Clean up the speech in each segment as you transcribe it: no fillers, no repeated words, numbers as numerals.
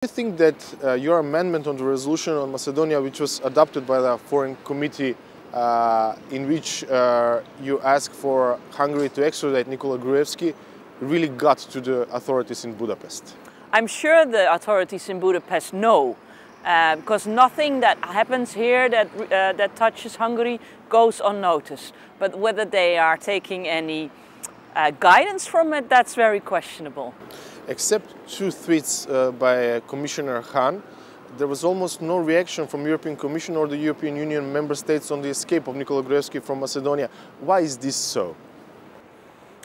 Do you think that your amendment on the resolution on Macedonia, which was adopted by the Foreign Committee, in which you ask for Hungary to extradite Nikola Gruevski, really got to the authorities in Budapest? I'm sure the authorities in Budapest know, because nothing that happens here that touches Hungary goes unnoticed. But whether they are taking any guidance from it, that's very questionable. Except two tweets by Commissioner Hahn, there was almost no reaction from the European Commission or the European Union member states on the escape of Nikola Gruevski from Macedonia. Why is this so?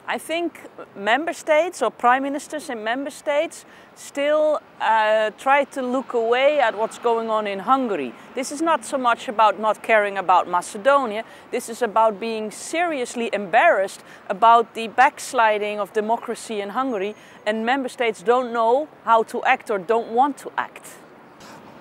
I think member states or prime ministers in member states still try to look away at what's going on in Hungary. This is not so much about not caring about Macedonia. This is about being seriously embarrassed about the backsliding of democracy in Hungary, and member states don't know how to act or don't want to act.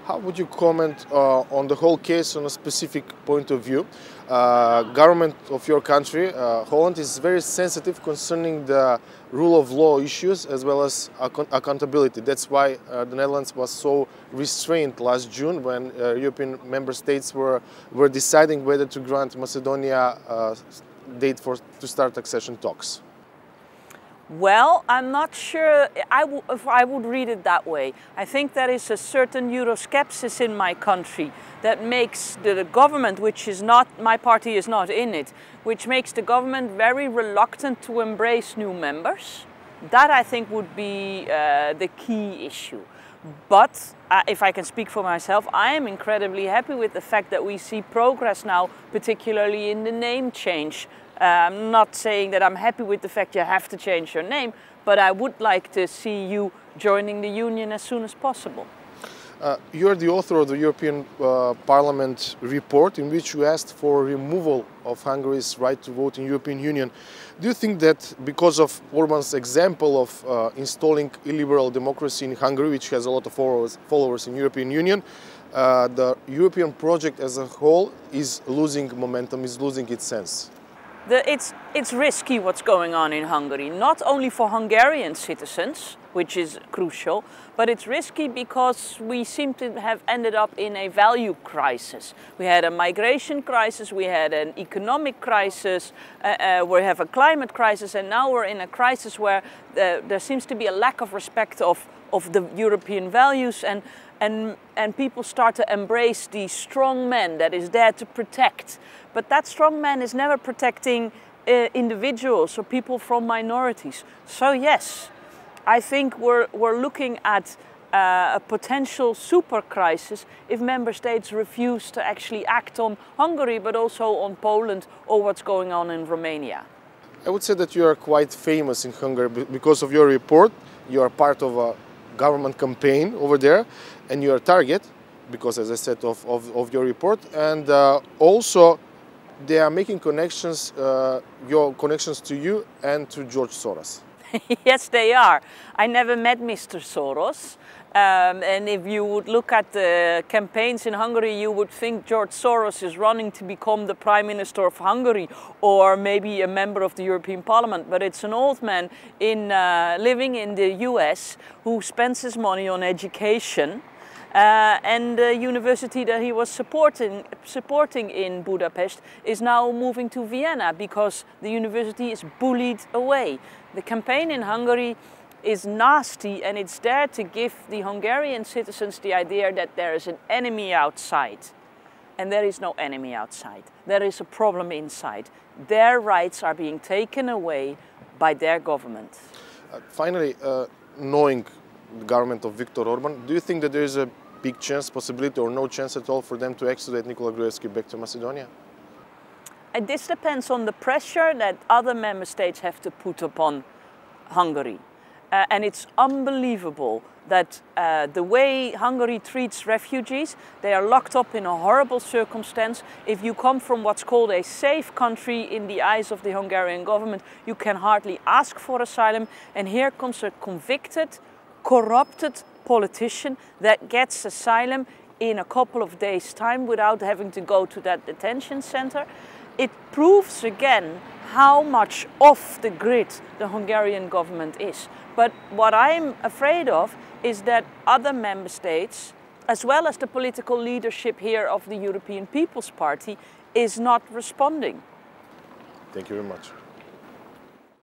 How would you comment on the whole case on a specific point of view? Government of your country, Holland, is very sensitive concerning the rule of law issues as well as accountability. That's why the Netherlands was so restrained last June when European member states were deciding whether to grant Macedonia a date to start accession talks. Well, I'm not sure if I would read it that way. I think there is a certain Euroscepsis in my country that makes the government, which is not, my party is not in it, which makes the government very reluctant to embrace new members. That, I think, would be the key issue. But if I can speak for myself, I am incredibly happy with the fact that we see progress now, particularly in the name change. I'm not saying that I'm happy with the fact you have to change your name, but I would like to see you joining the Union as soon as possible. You are the author of the European Parliament report in which you asked for removal of Hungary's right to vote in the European Union. Do you think that because of Orban's example of installing illiberal democracy in Hungary, which has a lot of followers in the European Union, the European project as a whole is losing momentum, is losing its sense? It's risky what's going on in Hungary, not only for Hungarian citizens, which is crucial, but it's risky because we seem to have ended up in a value crisis. We had a migration crisis, we had an economic crisis, we have a climate crisis, and now we're in a crisis where there seems to be a lack of respect of the European values, and people start to embrace the strong man that is there to protect. But that strong man is never protecting individuals or people from minorities. So yes, I think we're looking at a potential super crisis if member states refuse to actually act on Hungary, but also on Poland or what's going on in Romania. I would say that you are quite famous in Hungary because of your report. You are part of a government campaign over there, and you are a target because, as I said, of your report, and also they are making connections, your connections to you and to George Soros. Yes, they are. I never met Mr. Soros, and if you would look at the campaigns in Hungary, you would think George Soros is running to become the Prime Minister of Hungary or maybe a member of the European Parliament, but it's an old man living in the US who spends his money on education. And the university that he was supporting in Budapest is now moving to Vienna because the university is bullied away. The campaign in Hungary is nasty, and it's there to give the Hungarian citizens the idea that there is an enemy outside. And there is no enemy outside. There is a problem inside. Their rights are being taken away by their government. Finally, knowing the government of Viktor Orban, do you think that there is a big chance, possibility, or no chance at all for them to extradite Nikola Gruevski back to Macedonia? And this depends on the pressure that other member states have to put upon Hungary. And it's unbelievable that the way Hungary treats refugees, they are locked up in a horrible circumstance. If you come from what's called a safe country in the eyes of the Hungarian government, you can hardly ask for asylum. And here comes a convicted, corrupted politician that gets asylum in a couple of days' time without having to go to that detention center. It proves again how much off the grid the Hungarian government is. But what I'm afraid of is that other member states, as well as the political leadership here of the European People's Party, is not responding. Thank you very much.